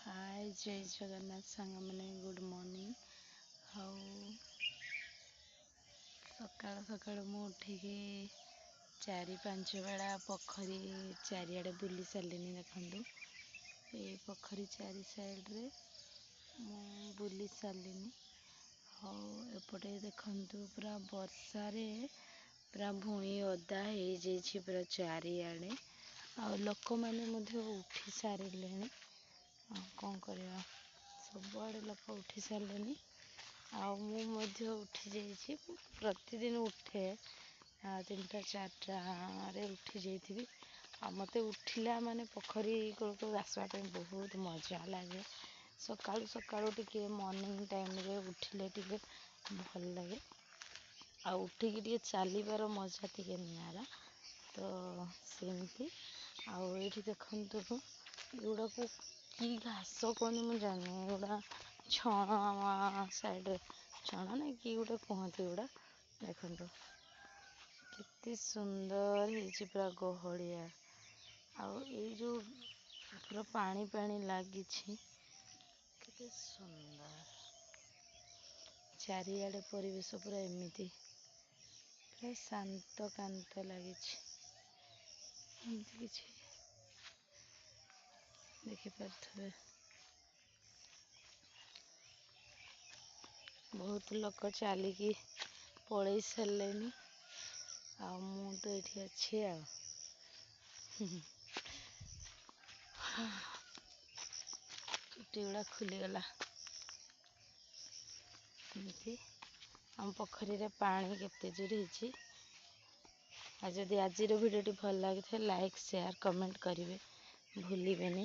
हाय जय जगन्नाथ सांग मैंने गुड मॉर्निंग। हाउ सकाल सकाल मु उठिकी 4-5 बेला पोखरी चारिआडे बुली सारे देखु ये पोखरी चारि साइड्रे मु बुली सारे। एपटे देखु पूरा वर्षारे पूरा भूई ओदा हो पूरा चारिआडे आ लोक मैंने उठी सारे। कौन करवा सबुआड़े लोक उठी सारे आठी जाइए प्रतिदिन उठे 3टा 4टा उठी जाइए मत उठिला माने पोखरी को आसवाई बहुत मजा लगे। सकालू सकालू टिके मॉर्निंग टाइम रे उठिले टिके भल लगे आ उठिकी टिके चलिबार मजा टिके नियारा। तो सेमती आठी देखु एगुड़ा को कि घास कौन मुझे जानी एगुड़ा छण साइड छण ना कि गोटे कहते गुड़ा देखु केते सुंदर है पूरा गहलिया जो पूरा पानी पानी लगी केते सुंदर चारिआडे परिवेश पूरा एमती पूरा शांत कांत लगी किसी देखिपे बहुत लोग चलिकी पलि सारे मु तो ये अच्छी चुटी गुड़ा खुलीगला एमती आम पोखरी रे पानी केते जोर जदि आज वीडियो भल लगी लाइक शेयर कमेंट करेंगे भूलिए नहीं।